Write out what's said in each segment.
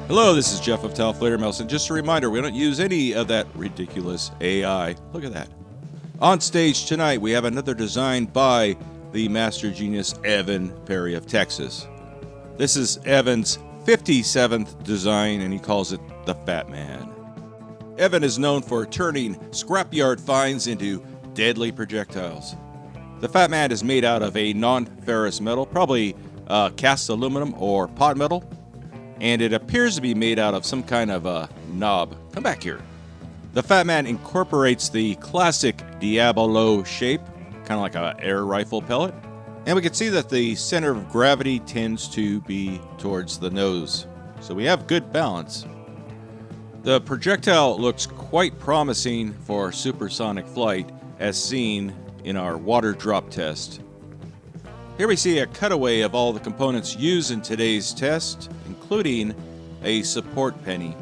Hello, this is Jeff of Talflater Melson. Just a reminder, we don't use any of that ridiculous AI. Look at that. On stage tonight, we have another design by the master genius Evan Perry of Texas. This is Evan's 57th design, and he calls it the Fat Man. Evan is known for turning scrapyard finds into deadly projectiles. The Fat Man is made out of a non-ferrous metal, probably cast aluminum or pot metal, and it appears to be made out of some kind of a knob. Come back here. The Fat Man incorporates the classic Diabolo shape, kind of like an air rifle pellet, and we can see that the center of gravity tends to be towards the nose, so we have good balance. The projectile looks quite promising for supersonic flight, as seen in our water drop test. Here we see a cutaway of all the components used in today's test, including a support penny.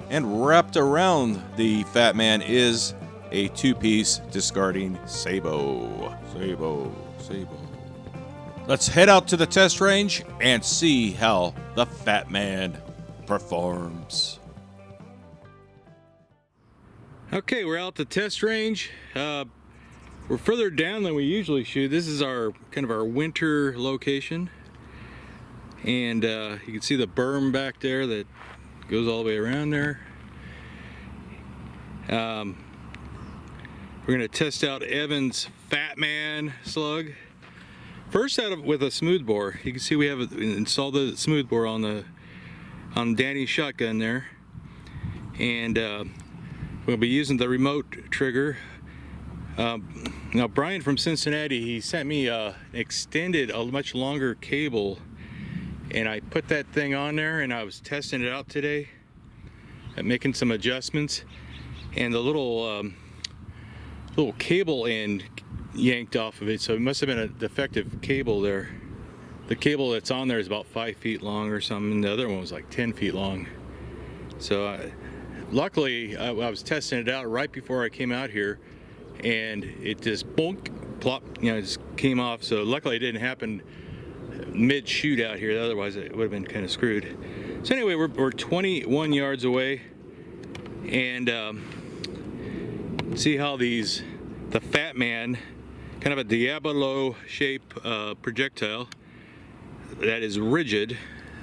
And wrapped around the Fat Man is a two-piece discarding sabot. Sabot. Let's head out to the test range and see how the Fat Man performs. Okay, we're out at the test range. We're further down than we usually shoot. This is our kind of our winter location, and you can see the berm back there that goes all the way around there. We're going to test out Evan's Fat Man slug. First with a smoothbore. You can see we have installed the smoothbore on Danny's shotgun there, and we'll be using the remote trigger. Now Brian from Cincinnati, he sent me a much longer cable, and I put that thing on there and I was testing it out today, making some adjustments, and the little cable end yanked off of it, so it must have been a defective cable there. The cable that's on there is about 5 feet long or something, and the other one was like 10 feet long. So luckily I was testing it out right before I came out here, and it just bonk, plop, it just came off. So luckily it didn't happen mid-shoot out here, otherwise it would have been kind of screwed. So anyway, we're 21 yards away, and see how the Fat Man, kind of a Diabolo shape projectile that is rigid,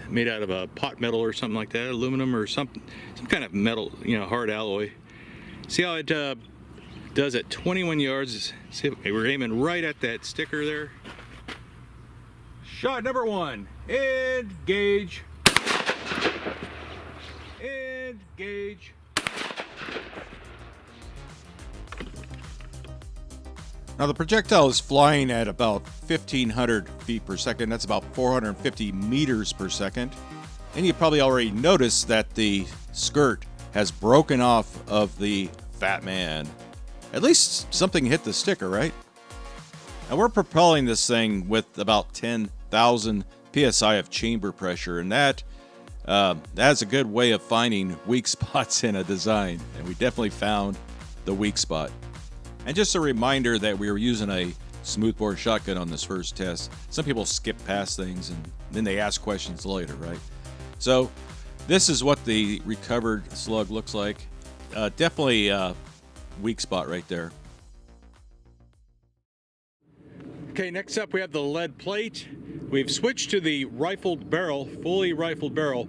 made out of a pot metal or something like that, aluminum or some kind of metal, hard alloy. See how it does at 21 yards. See, we're aiming right at that sticker there. Shot number one. Engage. Engage. Now the projectile is flying at about 1,500 feet per second. That's about 450 meters per second. And you probably already noticed that the skirt has broken off of the Fat Man. At least something hit the sticker, right? Now we're propelling this thing with about 10,000 psi of chamber pressure, and that's a good way of finding weak spots in a design, and we definitely found the weak spot. And just a reminder that we were using a smoothbore shotgun on this first test. Some people skip past things and then they ask questions later, right? So this is what the recovered slug looks like. Definitely a weak spot right there. Okay, next up we have the lead plate. We've switched to the rifled barrel, fully rifled barrel.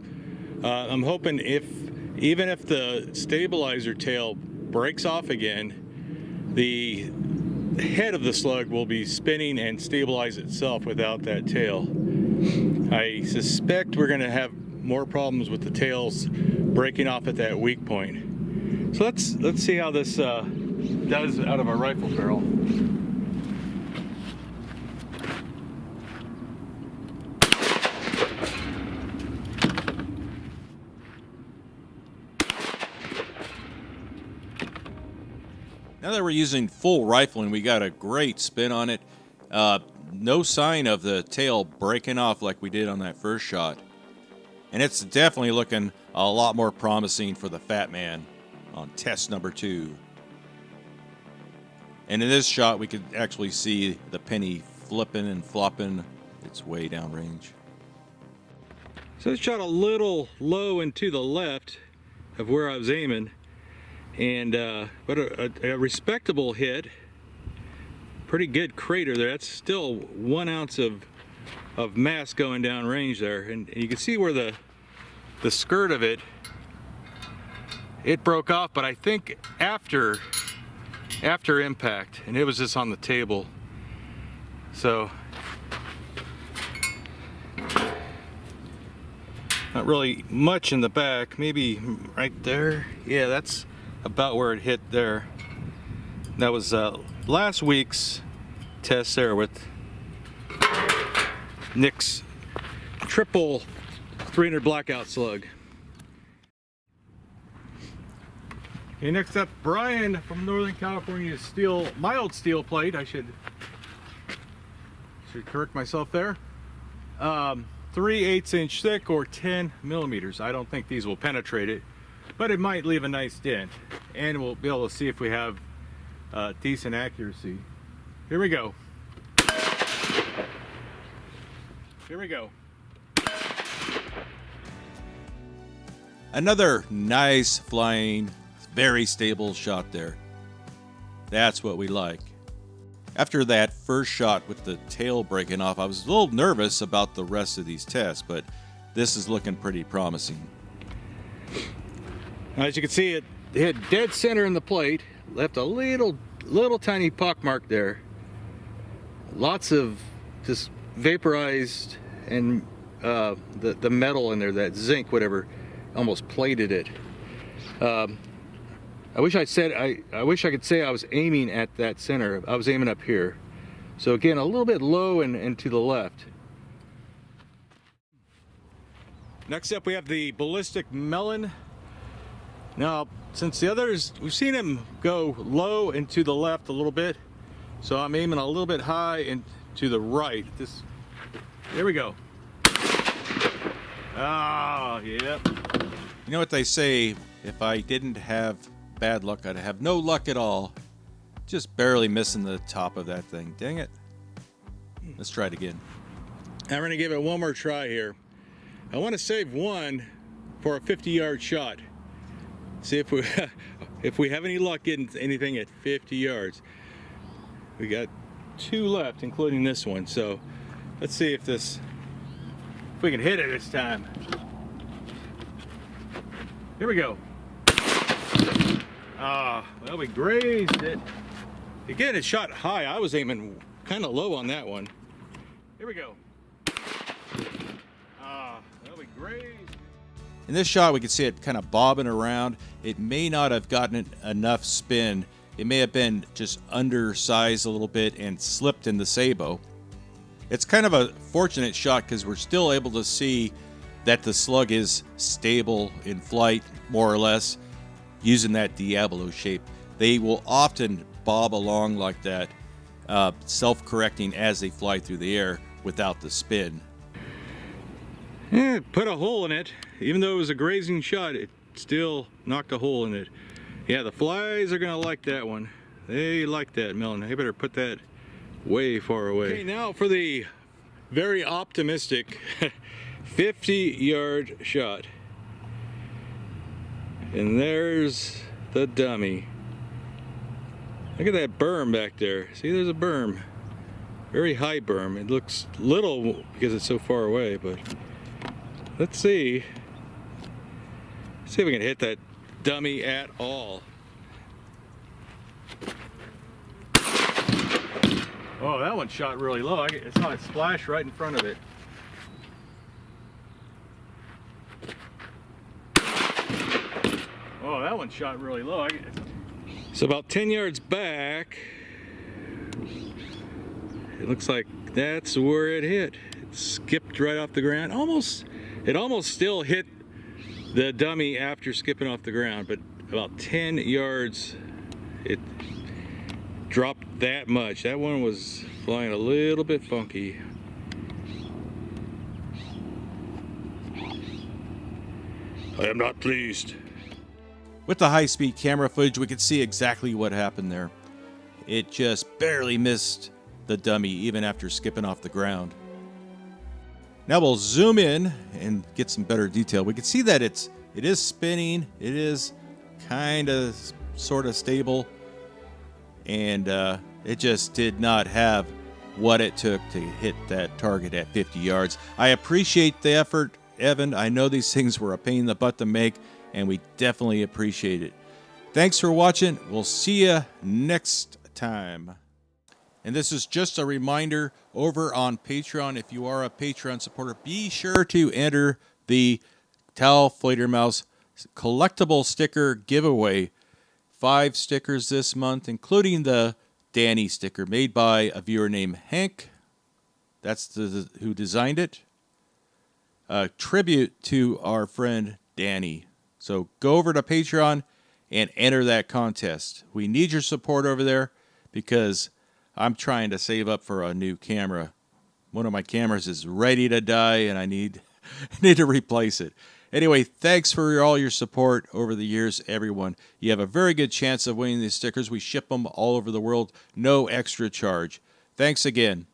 I'm hoping even if the stabilizer tail breaks off again, the head of the slug will be spinning and stabilize itself without that tail. I suspect we're going to have more problems with the tails breaking off at that weak point. So let's see how this does out of a rifle barrel. Now that we're using full rifling, we got a great spin on it. No sign of the tail breaking off like we did on that first shot. And it's definitely looking a lot more promising for the Fat Man on test number 2. And in this shot, we could actually see the penny flipping and flopping its way downrange. So I shot a little low and to the left of where I was aiming, and but a respectable hit. Pretty good crater there. That's still 1 ounce of mass going down range there, and you can see where the skirt of it broke off, but I think after impact, and it was just on the table. So not really much in the back, maybe right there. Yeah, that's about where it hit there. That was last week's test there with Nick's triple 300 blackout slug. Okay, next up, Brian from Northern California steel, mild steel plate. I should correct myself there. 3/8 inch thick or 10 millimeters. I don't think these will penetrate it, but it might leave a nice dent, and we'll be able to see if we have decent accuracy. Here we go. Here we go. Another nice flying, very stable shot there. That's what we like. After that first shot with the tail breaking off, I was a little nervous about the rest of these tests, but this is looking pretty promising. As you can see, it hit dead center in the plate, left a little tiny pock mark there. Lots of just vaporized, and the metal in there, that zinc, whatever, almost plated it. I wish I could say I was aiming at that center. I was aiming up here. So again, a little bit low and to the left. Next up, we have the Ballistic melon. Now, since the others, we've seen him go low and to the left a little bit, so I'm aiming a little bit high and to the right. Here we go. Ah, yep. You know what they say, if I didn't have bad luck, I'd have no luck at all. Just barely missing the top of that thing. Dang it. Let's try it again. I'm gonna give it one more try here. I want to save one for a 50-yard shot. See if we have any luck getting anything at 50 yards. We got 2 left, including this one. So let's see if we can hit it this time. Here we go. Well, we grazed it. Again, it shot high. I was aiming kind of low on that one. Here we go. Well, we grazed. In this shot, we can see it kind of bobbing around. It may not have gotten enough spin. It may have been just undersized a little bit and slipped in the sabot. It's kind of a fortunate shot because we're still able to see that the slug is stable in flight, more or less, using that Diablo shape. They will often bob along like that, self-correcting as they fly through the air without the spin. Yeah, put a hole in it. Even though it was a grazing shot, it still knocked a hole in it. Yeah, the flies are gonna like that one. They like that melon. I better put that way far away. Okay, now for the very optimistic 50-yard shot. And there's the dummy. Look at that berm back there. See, there's a berm. Very high berm. It looks little because it's so far away, but let's see. See if we can hit that dummy at all. Oh, that one shot really low. I saw it splash right in front of it. Oh, that one shot really low. So about 10 yards back, it looks like that's where it hit. It skipped right off the ground. It almost still hit the dummy after skipping off the ground, but about 10 yards, it dropped that much. That one was flying a little bit funky. I am not pleased. With the high-speed camera footage, we could see exactly what happened there. It just barely missed the dummy even after skipping off the ground. Now we'll zoom in and get some better detail. We can see that it is spinning. It is kind of sort of stable, and it just did not have what it took to hit that target at 50 yards. I appreciate the effort, Evan. I know these things were a pain in the butt to make, and we definitely appreciate it. Thanks for watching. We'll see you next time. And this is just a reminder, over on Patreon, if you are a Patreon supporter, be sure to enter the Towel Fledermaus collectible sticker giveaway. 5 stickers this month, including the Danny sticker made by a viewer named Hank. That's who designed it. A tribute to our friend Danny. So go over to Patreon and enter that contest. We need your support over there because I'm trying to save up for a new camera. One of my cameras is ready to die, and I need to replace it. Anyway, thanks for all your support over the years, everyone. You have a very good chance of winning these stickers. We ship them all over the world, no extra charge. Thanks again.